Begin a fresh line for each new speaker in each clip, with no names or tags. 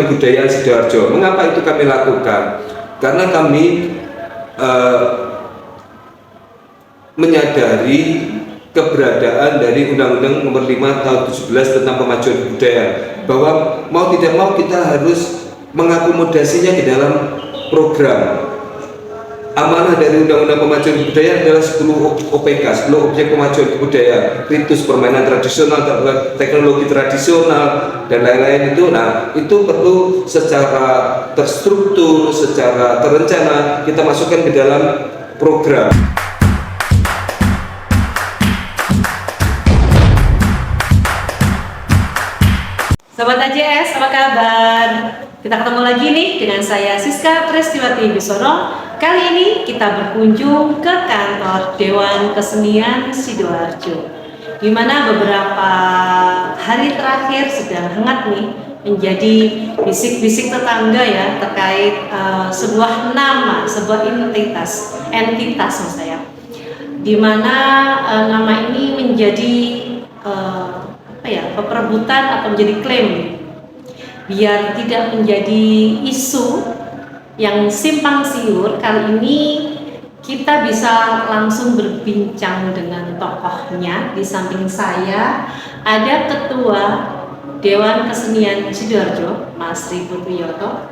Kebudayaan Sidoarjo. Mengapa itu kami lakukan? Karena kami menyadari keberadaan dari Undang-Undang Nomor 5 Tahun 17 tentang Pemajuan Kebudayaan, bahwa mau tidak mau kita harus mengakomodasinya di dalam program. Amanah dari Undang-Undang Pemajuan Kebudayaan adalah 10 OPK, 10 objek pemajuan kebudayaan, ritus permainan tradisional, teknologi tradisional, dan lain-lain itu. Nah, itu perlu secara terstruktur, secara terencana kita masukkan ke dalam program.
Sobat AJS, apa kabar? Kita ketemu lagi nih dengan saya Siska Prestiwati Bisono. Kali ini kita berkunjung ke kantor Dewan Kesenian Sidoarjo, di mana beberapa hari terakhir sedang hangat nih menjadi bisik-bisik tetangga ya terkait sebuah nama, sebuah entitas maksud saya, di mana nama ini menjadi perebutan atau menjadi klaim, biar tidak menjadi isu yang simpang siur. Kali ini kita bisa langsung berbincang dengan tokohnya. Di samping saya ada Ketua Dewan Kesenian Sidoarjo, Mas Ribut Wiyoto.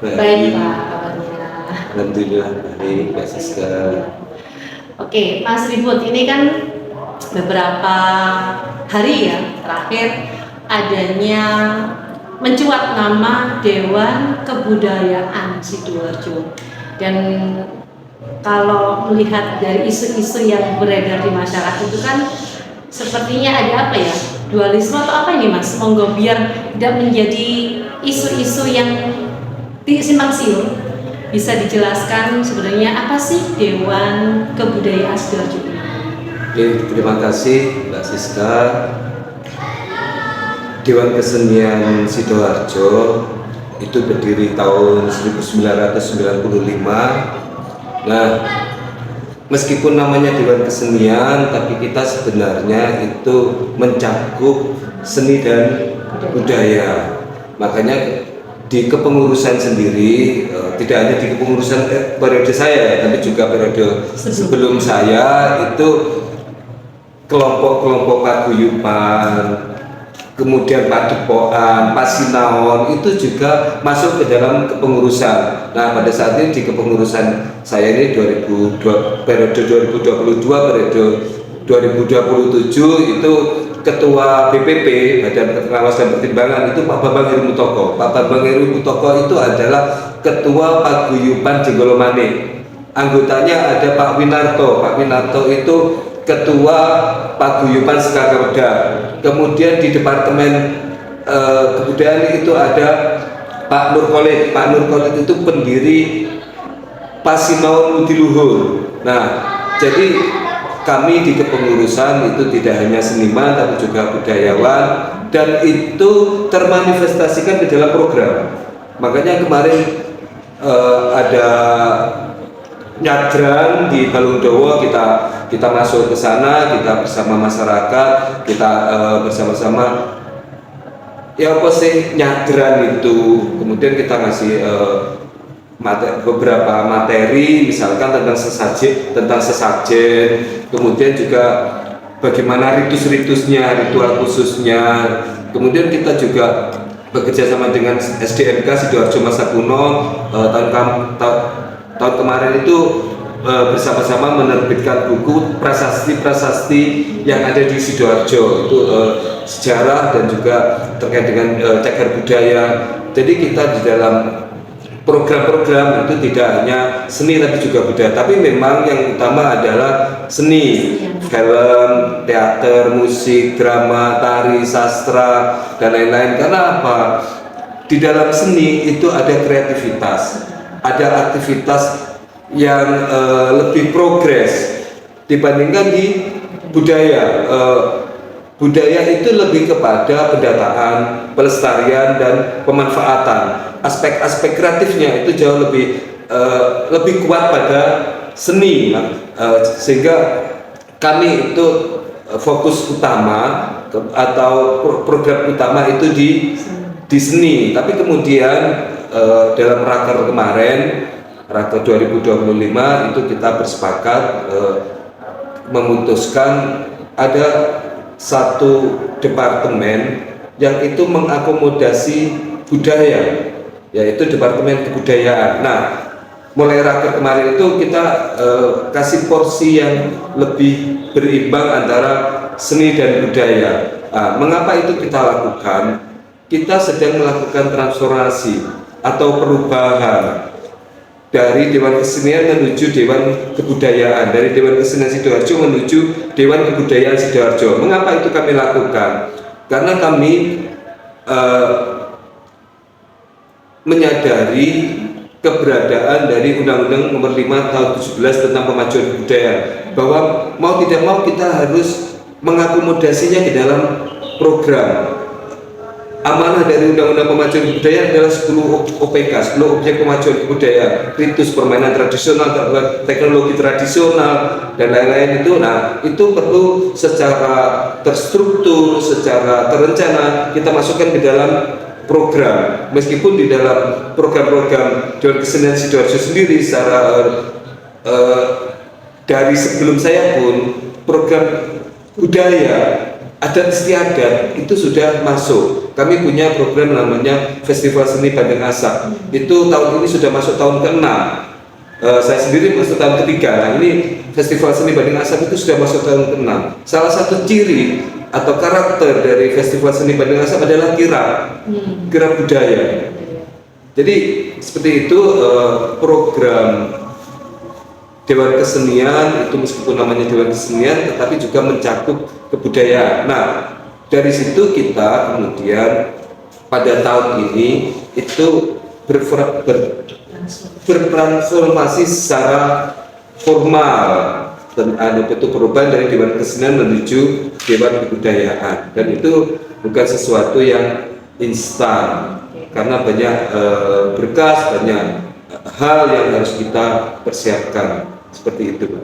Baik Pak, kabarnya?
Alhamdulillah baik, Mbak Siska.
Oke, Mas Ribut, ini kan beberapa hari ya terakhir adanya mencuat nama Dewan Kebudayaan Sidoarjo, dan kalau melihat dari isu-isu yang beredar di masyarakat itu kan sepertinya ada apa ya, dualisme atau apa ini Mas? Monggo biar tidak menjadi isu-isu yang simpang siur, bisa dijelaskan sebenarnya apa sih Dewan Kebudayaan Sidoarjo ini?
Oke, terima kasih Mbak Siska. Dewan Kesenian Sidoarjo itu berdiri tahun 1995. Nah, meskipun namanya Dewan Kesenian, tapi kita sebenarnya itu mencakup seni dan budaya. Makanya di kepengurusan sendiri, tidak hanya di kepengurusan periode saya, tapi juga periode sebelum saya, itu kelompok-kelompok paguyuban, kemudian padepokan, pasinaon itu juga masuk ke dalam kepengurusan. Nah, pada saat ini di kepengurusan saya ini periode 2022 periode 2027 itu Ketua BPP Badan Pengawas dan Pertimbangan itu Pak Bambang Heru Mutoko. Pak Bambang Heru Mutoko itu adalah Ketua Paguyuban Jenggolomane. Anggotanya ada Pak Winarto. Pak Winarto itu Ketua Paguyuban Sekagarda. Kemudian di Departemen Kebudayaan itu ada Pak Nur Khalid. Pak Nur Khalid itu pendiri Pasinaon Mudiluhur. Nah, jadi kami di kepengurusan itu tidak hanya seniman tapi juga budayawan, dan itu termanifestasikan di dalam program. Makanya kemarin ada nyadran di Balungdowo, kita masuk ke sana, kita bersama masyarakat, kita bersama-sama ya apa sih nyadran itu, kemudian kita ngasih beberapa materi, misalkan tentang sesajen, kemudian juga bagaimana ritus-ritusnya, ritual khususnya. Kemudian kita juga bekerja sama dengan SDMK Sidoarjo Masa Kuno. Tahun kemarin itu bersama-sama menerbitkan buku prasasti-prasasti yang ada di Sidoarjo, itu sejarah dan juga terkait dengan cagar budaya. Jadi kita di dalam program-program itu tidak hanya seni tapi juga budaya, tapi memang yang utama adalah seni, film, teater, musik, drama, tari, sastra, dan lain-lain. Karena apa? Di dalam seni itu ada kreativitas, ada aktivitas yang lebih progres dibandingkan di budaya. Budaya itu lebih kepada pendataan, pelestarian, dan pemanfaatan. Aspek-aspek kreatifnya itu jauh lebih kuat pada seni, sehingga kami itu fokus utama atau program utama itu di di seni. Tapi kemudian dalam raker kemarin, raker 2025 itu kita bersepakat memutuskan ada satu departemen yang itu mengakomodasi budaya, yaitu Departemen Kebudayaan. Nah, mulai raker kemarin itu kita kasih porsi yang lebih berimbang antara seni dan budaya. Nah, mengapa itu kita lakukan? Kita sedang melakukan transformasi atau perubahan dari Dewan Kesenian menuju Dewan Kebudayaan, dari Dewan Kesenian Sidoarjo menuju Dewan Kebudayaan Sidoarjo. Mengapa itu kami lakukan? Karena kami menyadari keberadaan dari Undang-Undang Nomor 5 Tahun 17 tentang Pemajuan Kebudayaan, bahwa mau tidak mau kita harus mengakomodasinya di dalam program. Amanah dari Undang-Undang Pemajuan Kebudayaan adalah 10 OPK, 10 objek pemajuan kebudayaan, ritus permainan tradisional, teknologi tradisional, dan lain-lain itu. Nah, itu perlu secara terstruktur, secara terencana kita masukkan ke dalam program. Meskipun di dalam program-program Dewan Kesenian Sidoarjo sendiri secara dari sebelum saya pun program budaya adat istiadat itu sudah masuk. Kami punya program namanya Festival Seni Bandeng Asak. Itu tahun ini sudah masuk tahun ke-6. Saya sendiri masuk tahun ke-3. Nah, ini Festival Seni Bandeng Asak itu sudah masuk tahun ke-6. Salah satu ciri atau karakter dari Festival Seni Bandeng Asak adalah kirap budaya. Jadi seperti itu program Dewan Kesenian itu, meskipun namanya Dewan Kesenian tetapi juga mencakup kebudayaan. Nah, dari situ kita kemudian pada tahun ini itu bertransformasi secara formal, dan ada bentuk perubahan dari Dewan Kesenian menuju Dewan Kebudayaan, dan itu bukan sesuatu yang instan karena banyak berkas, banyak hal yang harus kita persiapkan. Seperti itu.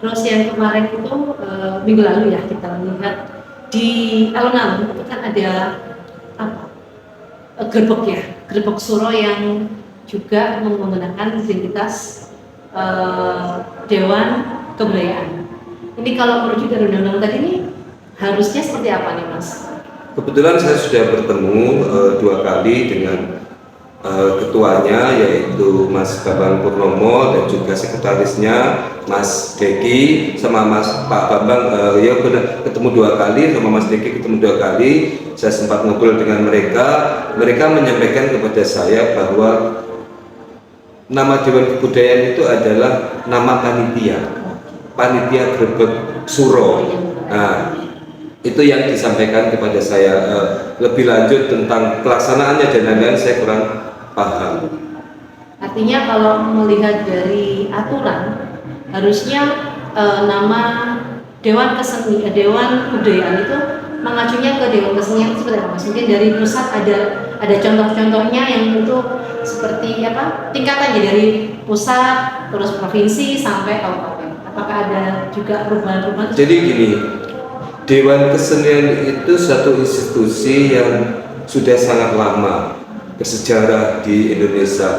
Terus yang kemarin itu minggu lalu ya, kita lihat di alun-alun itu kan ada apa, gerbek suro yang juga menggunakan identitas Dewan Kebudayaan. Ini kalau merujuk dari undang-undang tadi ini harusnya seperti apa nih, Mas?
Kebetulan saya sudah bertemu 2 kali dengan ketuanya, yaitu Mas Bambang Purnomo dan juga sekretarisnya Mas Deki sama Pak Bambang. Ya benar, ketemu 2 kali, sama Mas Deki ketemu 2 kali. Saya sempat ngobrol dengan mereka. Mereka menyampaikan kepada saya bahwa nama Dewan Kebudayaan itu adalah nama panitia Grebek Suro. Nah, itu yang disampaikan kepada saya. Lebih lanjut tentang pelaksanaannya dan lain-lain saya kurang paham.
Artinya kalau melihat dari aturan, harusnya nama Dewan Kebudayaan itu mengacunya ke Dewan Kesenian seperti apa? Mungkin dari pusat ada contoh-contohnya yang itu seperti apa? Tingkatannya dari pusat terus provinsi sampai kabupaten. Apakah ada juga perubahan-perubahan?
Jadi gini, Dewan Kesenian itu satu institusi yang sudah sangat lama bersejarah di Indonesia.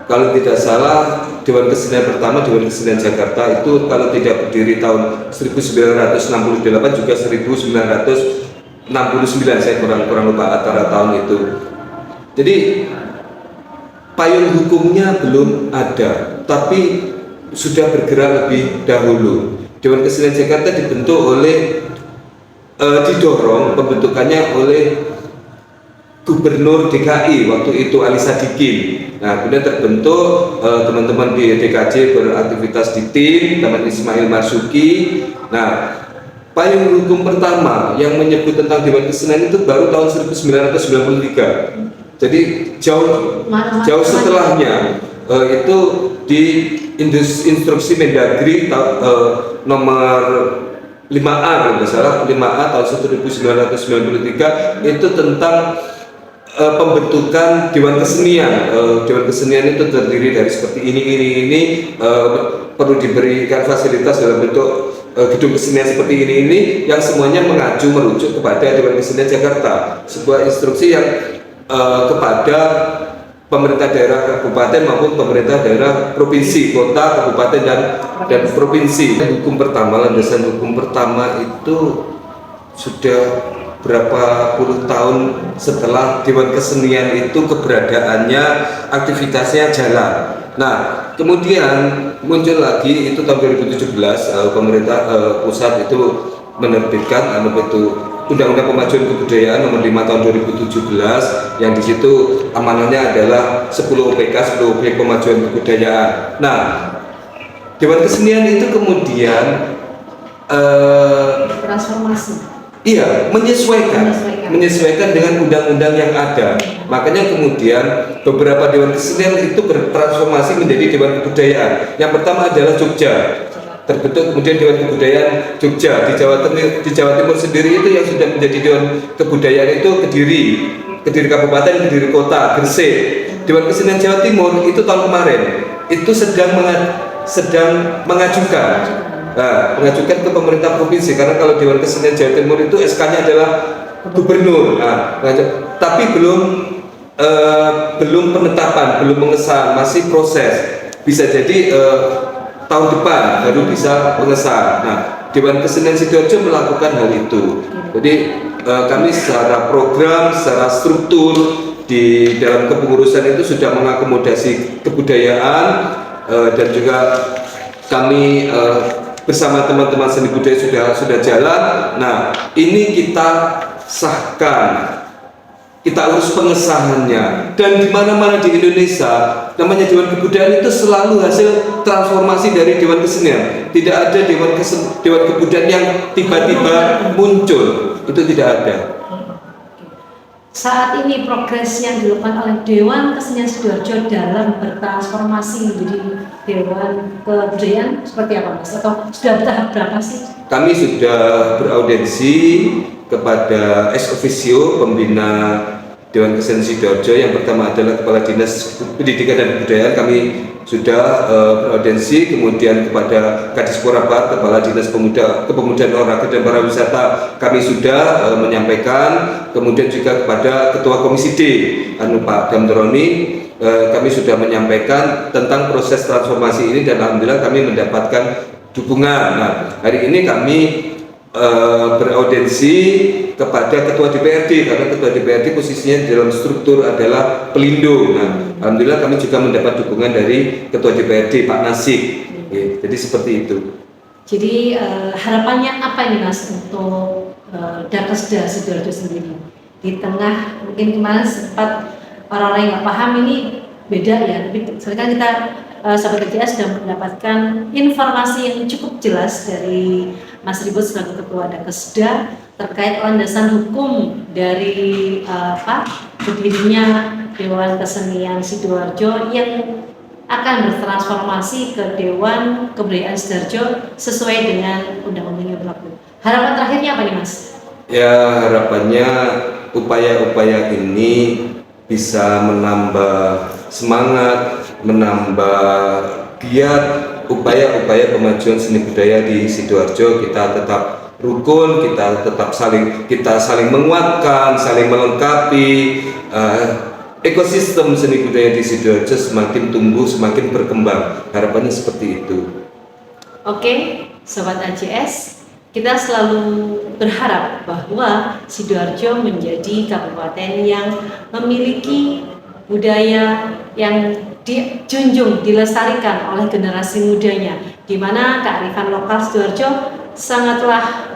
Kalau tidak salah, Dewan Kesenian pertama, Dewan Kesenian Jakarta itu kalau tidak berdiri tahun 1968 juga 1969, saya kurang lupa antara tahun itu. Jadi payung hukumnya belum ada, tapi sudah bergerak lebih dahulu. Dewan Kesenian Jakarta didorong pembentukannya oleh Gubernur DKI waktu itu Ali Sadikin. Nah, kemudian terbentuk teman-teman di DKJ beraktivitas di tim Taman Ismail Marzuki. Nah, payung hukum pertama yang menyebut tentang Dewan Kesenian itu baru tahun 1993. Jadi jauh setelahnya itu di instruksi Mendagri nomor 5A kalau tidak salah, 5A tahun 1993 itu tentang pembentukan Dewan Kesenian. Dewan Kesenian itu terdiri dari seperti ini perlu diberikan fasilitas dalam bentuk gedung kesenian seperti ini yang semuanya mengacu merujuk kepada Dewan Kesenian Jakarta, sebuah instruksi yang kepada pemerintah daerah kabupaten maupun pemerintah daerah provinsi, kota, kabupaten dan provinsi. Hukum pertama, landasan hukum pertama itu sudah berapa puluh tahun setelah Dewan Kesenian itu keberadaannya, aktivitasnya jalan. Nah, kemudian muncul lagi itu tahun 2017 pemerintah pusat itu menerbitkan Undang-Undang Pemajuan Kebudayaan Nomor 5 Tahun 2017 yang di situ amanahnya adalah 10 OPK, 10 Objek Pemajuan Kebudayaan. Nah, Dewan Kesenian itu kemudian
Transformasi.
iya, menyesuaikan dengan undang-undang yang ada. Makanya kemudian beberapa Dewan Kesenian itu bertransformasi menjadi Dewan Kebudayaan. Yang pertama adalah Jogja. Terbentuk kemudian Dewan Kebudayaan Jogja. Di Jawa Timur sendiri itu yang sudah menjadi Dewan Kebudayaan itu Kediri Kabupaten, Kediri Kota, Gresik. Dewan Kesenian Jawa Timur itu tahun kemarin itu sedang mengajukan ke pemerintah provinsi, karena kalau Dewan Kesenian Jawa Timur itu SK-nya adalah gubernur. Tapi belum penetapan, belum pengesahan, masih proses. Bisa jadi tahun depan baru bisa pengesahan. Nah, Dewan Kesenian Sidoarjo melakukan hal itu. Jadi kami secara program, secara struktur di dalam kepengurusan itu sudah mengakomodasi kebudayaan dan juga kami bersama teman-teman seni budaya sudah jalan. Nah, ini kita sahkan, kita urus pengesahannya, dan di mana-mana di Indonesia namanya Dewan Kebudayaan itu selalu hasil transformasi dari Dewan Kesenian. Tidak ada Dewan Kebudayaan yang tiba-tiba muncul, itu tidak ada.
Saat ini progres yang dilakukan oleh Dewan Kesenian Sidoarjo dalam bertransformasi menjadi Dewan Kebudayaan seperti apa, Mas? Atau sudah tahap berapa sih?
Kami sudah beraudensi kepada ex officio pembina Dewan Kesenian Sidoarjo. Yang pertama adalah Kepala Dinas Pendidikan dan Kebudayaan, kami sudah beraudensi, kemudian kepada Kadis Porabat, Kepala Dinas Kepemudaan Olahraga dan Pariwisata, kami sudah menyampaikan, kemudian juga kepada Ketua Komisi D, Pak Damtroni, kami sudah menyampaikan tentang proses transformasi ini, dan alhamdulillah kami mendapatkan dukungan. Nah, hari ini kami beraudensi kepada Ketua DPRD, karena Ketua DPRD posisinya dalam struktur adalah pelindung. Nah, alhamdulillah kami juga mendapat dukungan dari Ketua DPRD Pak Nasik. Jadi seperti itu.
Jadi harapannya apa ini, Mas, untuk Dakesda Sidoarjo sendiri? Di tengah mungkin kemarin sempat orang-orang yang nggak paham ini beda ya, tapi sekarang kita Sahabat KJS sudah mendapatkan informasi yang cukup jelas dari Mas Ribut selaku Ketua Dakesda terkait landasan hukum dari berdirinya Dewan Kesenian Sidoarjo yang akan bertransformasi ke Dewan Kebudayaan Sidoarjo sesuai dengan undang-undang yang berlaku. Harapan terakhirnya apa nih, Mas?
Ya, harapannya upaya-upaya ini bisa menambah semangat, menambah giat upaya-upaya kemajuan seni budaya di Sidoarjo. Kita tetap rukun, kita tetap saling menguatkan, saling melengkapi. Ekosistem seni budaya di Sidoarjo semakin tumbuh, semakin berkembang. Harapannya seperti itu.
Oke, Sobat AJS, kita selalu berharap bahwa Sidoarjo menjadi kabupaten yang memiliki budaya yang dijunjung, dilestarikan oleh generasi mudanya, di mana kearifan lokal Sidoarjo sangatlah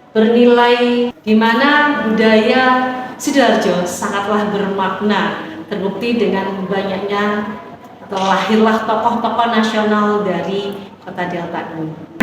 bernilai, di mana budaya Sidoarjo sangatlah bermakna, terbukti dengan banyaknya atau lahirlah tokoh-tokoh nasional dari Kota Delta ini.